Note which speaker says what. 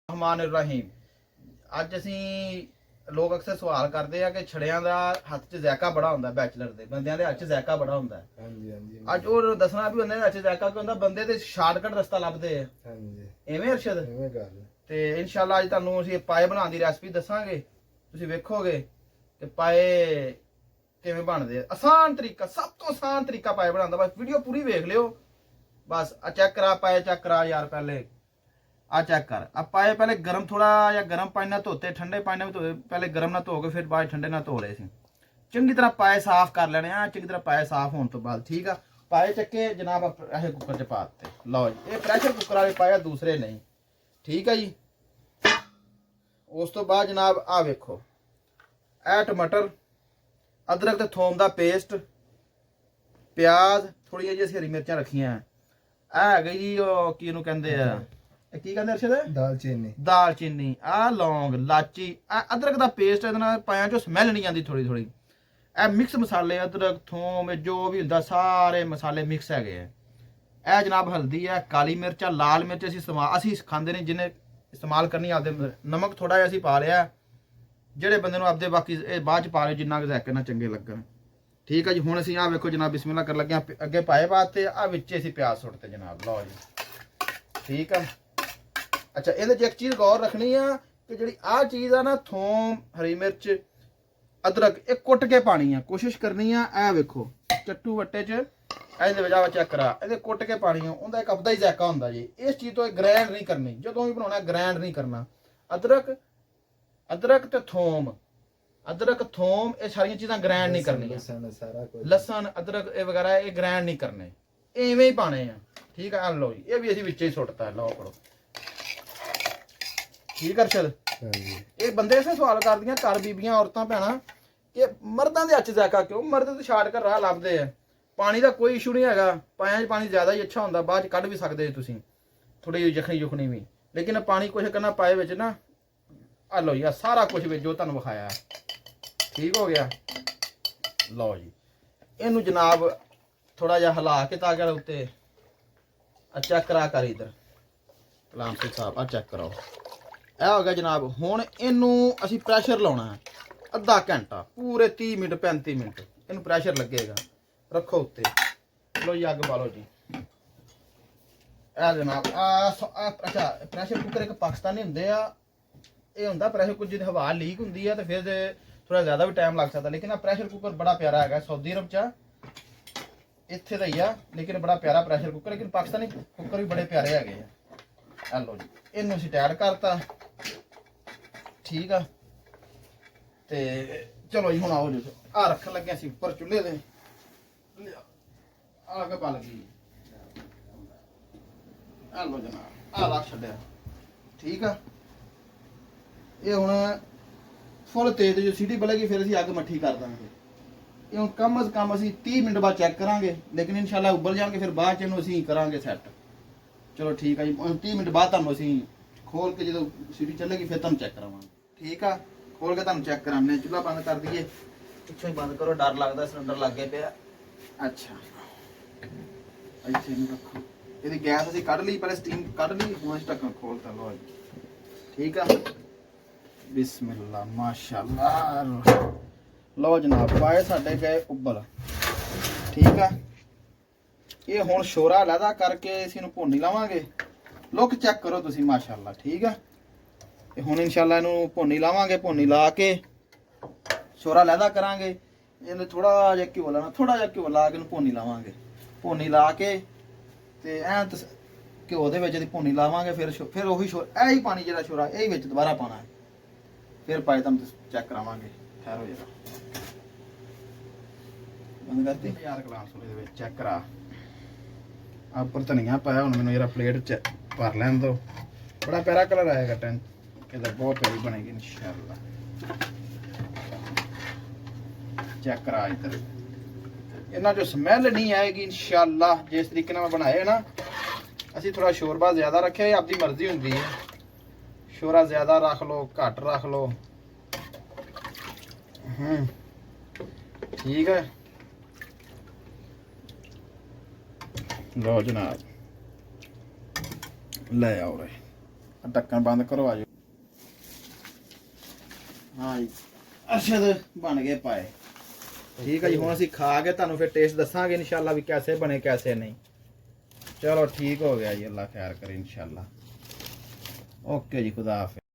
Speaker 1: रहमान रहीम। ਅੱਜ ਅਸੀਂ ਲੋਕ ਅਕਸਰ ਸਵਾਲ ਕਰਦੇ ਆ ਕਿ ਛੜਿਆਂ ਦਾ ਹੱਥ 'ਚ ਜ਼ਾਇਕਾ ਬੜਾ ਹੁੰਦਾ, ਬੈਚਲਰ ਦੇ ਬੰਦਿਆਂ ਦੇ ਹੱਥ 'ਚ ਜ਼ਾਇਕਾ ਬੜਾ ਹੁੰਦਾ।
Speaker 2: ਹਾਂਜੀ ਹਾਂਜੀ
Speaker 1: ਅੱਜ ਉਹ ਦੱਸਣਾ ਵੀ ਬੰਦੇ ਦੇ ਹੱਥ 'ਚ ਜ਼ਾਇਕਾ ਕਿਉਂ ਹੁੰਦਾ, ਬੰਦੇ ਤੇ ਸ਼ਾਰਟਕਟ ਰਸਤਾ ਲੱਭਦੇ ਆ।
Speaker 2: ਹਾਂਜੀ
Speaker 1: ਐਵੇਂ ਅਰਸ਼ਦ
Speaker 2: ਐਵੇਂ ਗੱਲ
Speaker 1: ਤੇ ਇਨਸ਼ਾਅੱਲਾ ਅੱਜ ਤੁਹਾਨੂੰ ਅਸੀਂ ਪਾਏ ਬਣਾਉਣ ਦੀ ਰੈਸਪੀ ਦੱਸਾਂਗੇ। ਤੁਸੀਂ ਵੇਖੋਗੇ ਕਿ ਪਾਏ ਕਿਵੇਂ ਬਣਦੇ ਆ। ਆਸਾਨ ਤਰੀਕਾ, ਸਭ ਤੋਂ ਆਸਾਨ ਤਰੀਕਾ ਪਾਏ ਬਣਾਉਣ ਦਾ। ਬਸ ਵੀਡੀਓ ਪੂਰੀ ਵੇਖ ਲਿਓ। ਬਸ ਆ ਚੈੱਕ ਕਰਾ ਪਾਏ, ਚੈੱਕ ਕਰਾ ਯਾਰ। ਪਹਿਲੇ आ चेक कर। अब पाए पहले गर्म थोड़ा या गर्म पानी ना धोते, ठंडे पानी में धोते। पहले गर्म ना धो के फिर बाद ठंडे ना धो रहे थे। चंगी तरह पाए साफ कर लेने हैं। चंगी तरह पाए साफ होने तो बाद ठीक है। पाए चक्के जनाब प्रेशर कुकर च पाते। लो जी ये प्रेशर कुकर वाले पाए, दूसरे नहीं, ठीक है जी। उस तो बाद जनाब आ वेखो, ए टमाटर, अदरक ते थोम दा पेस्ट, प्याज, थोड़ी जी हरी मिर्चा रखियां। ए है जी की नूं कहंदे आ, की कहते अरशद, दालचीनी, आ लौंग, लाची, आ अदरक का पेस्ट। पाया चो स्मैल नहीं आती थोड़ी थोड़ी। ए मिक्स मसाले, अदरक थोम जो भी होंगे सारे मसाले मिक्स है। ए जनाब हल्दी है, काली मिर्च है, लाल मिर्च असी खाते नहीं, जिन्हें इस्तेमाल करनी आपदे। नमक थोड़ा जिहा असी पा लिया, जेडे बंदे आपदे बाकी बाद च पा लियो जिन्ना ज़ायके ना चंगे लगन, ठीक है जी। हुण असीं आ वेखो जनाब बिस्मिल्लाह कर लगे अगे पाए पाते। आ विच असीं प्याज सुट्टते जनाब। लो जी ठीक है। अच्छा ये एक चीज़ गौर रखनी है कि जी आ चीज़ है ना, थोम, हरी मिर्च, अदरक, ये कुट के पानी है। कोशिश करनी है ए वेखो चट्टू वट्टे च वजह चेक करा, ये कुट के पानी है। उनका एक अपना ही जायका होंगे जी। इस चीज़ तो ग्रैंड नहीं करनी, जो भी बनाना ग्रैंड नहीं करना। अदरक अदरक तो थोम, अदरक थोम ये सारिया चीज़ां ग्रैंड नहीं करनी। लसन अदरक ये वगैरह ये ग्रैंड नहीं करने, इवें ही पाने हैं, ठीक है। लो जी ये भी असीं विच ही सुट्टता है। लो पढ़ो ठीक है अरशद। ये बंदे ऐसे सवाल कर दियां घर बीबियां औरतां भैणां कि मर्दां दे हत्थ ज़ायका क्यों, मर्द तो शार्टकट राह लभदे आ। पानी का कोई इशू नहीं हैगा, पाया पानी ज़्यादा ही अच्छा होंदा, बाद कढ़ भी सकदे तुसीं थोड़ी जी जखनी जुखनी भी। लेकिन पानी कुछ करना पाए विच ना, आ लो जी आ सारा कुछ विच जो तुहानूं विखाया ठीक हो गया। लो जी इनू जनाब थोड़ा जिहा हिला के ताकि उत्ते चेक करा कर इधर कलाम सिंह साहब, आ चेक कराओ। यह हो गया जनाब। हुण इनू असी प्रैशर लाउणा है अद्धा घंटा, पूरे 30 मिनट 35 मिनट इनू प्रैशर लगेगा। रखो उत्ते। लो जी अग बालो जी। जनाब अच्छा प्रैशर कुकर एक पाकिस्तानी होंदे आ, ये होंदा प्रैशर कुकर जिहदी हवा लीक होंदी है तो फिर थोड़ा ज़्यादा भी टाइम लग सकता। लेकिन प्रेशर कुकर बड़ा प्यारा है, सऊदी अरब चा इत्थे दा ही आ, लेकिन बड़ा प्यारा प्रेशर कुकर। लेकिन पाकिस्तानी कुकर भी बड़े प्यारे है। लो जी इनू असीं टाइट करता, ठीक है। ते चलो जी हुण आओ जी आ रखन लगे असीं उपर चुल्हे दे। अग बल गई। लो जनाब आ रख छड्डिया, ठीक है। ये हुण फुल तेज जो सीटी बलेगी फिर असीं अग मट्ठी कर देंगे। ये हुण कम अज़ कम असीं 30 मिनट बाद चेक करांगे, लेकिन इंशाअल्लाह उबल जाएंगे फिर बाद च इहनूं असीं करांगे सैट। चलो ठीक है जी। 30 मिनट बाद तुहानूं असीं खोल के जो सीटी चलेगी फिर तुहानूं चेक करावांगे, ठीक है। खोल के तुहानूं चेक कराने। चूल्हा बंद कर दईए, पिछों ही बंद करो, डर लगता सिलेंडर लगे पिया। अच्छा इत्थे इहनूं रखो। इहदी गैस असीं कढ़ ली, पहले स्टीम कढ़ ली, हुण असीं ढक्कन खोलता। लो जी ठीक है। बिस्मिल्लाह माशाअल्लाह। लो जनाब पाए साडे गए उबल, ठीक है। ये हुण शोरा लहदा करके इसी नूं भुन्नी लावांगे। लुक चेक करो तुसीं माशाअल्लाह, ठीक है। हुण इंशाअल्लाह इहनूं भुन्नी लावांगे, भुन्नी ला के शोरा लहदा करांगे। इहनूं थोड़ा जिहा घ्यो लाना, थोड़ा जिहा घ्यो ला के इहनूं भुन्नी लावांगे। भुन्नी ला के ते ऐन घ्यो दे विच दी भुन्नी लावांगे। फिर ओही शोरा ही पानी जिहड़ा शोरा यही विच दोबारा पाना है। फिर पाए तुहानूं चेक करावांगे। ठहरो जरा बंद करती यार गलास दे विच चेक करा। उपर धनिया पाया, हुण मैनूं जरा प्लेट भर लैन दो। बड़ा प्यारा कलर आएगा, टेंट इधर बहुत प्यारी बनेगी इंशाअल्लाह। चेक करा इधर, इन्ना जो स्मैल नहीं आएगी इंशाअल्लाह। जिस तरीके नाल बनाए ना असीं, थोड़ा शोरबा ज़्यादा रखे, आपकी मर्जी होंदी है। शोरा ज़्यादा रख लो, घट रख लो, ठीक है। लो जनाब ले आओ रे। ਢੱਕਣ ਬੰਦ ਕਰੋ ਆਜੋ। ਹਾਂ ਜੀ ਅਰਸ਼ਦ ਬਣ ਗਏ ਪਾਏ। ਠੀਕ ਹੈ ਜੀ, ਹੁਣ ਅਸੀਂ ਖਾ ਕੇ ਤੁਹਾਨੂੰ ਫਿਰ ਟੇਸਟ ਦੱਸਾਂਗੇ ਇਨਸ਼ਾਅੱਲਾ ਵੀ ਕੈਸੇ ਬਣੇ ਕੈਸੇ ਨਹੀਂ। ਚਲੋ ਠੀਕ ਹੋ ਗਿਆ ਜੀ, ਅੱਲਾ ਖੈਰ ਕਰੇ ਇਨਸ਼ਾਅੱਲਾ। ਓਕੇ ਜੀ, ਖੁਦਾ ਹਾਫਿਜ਼।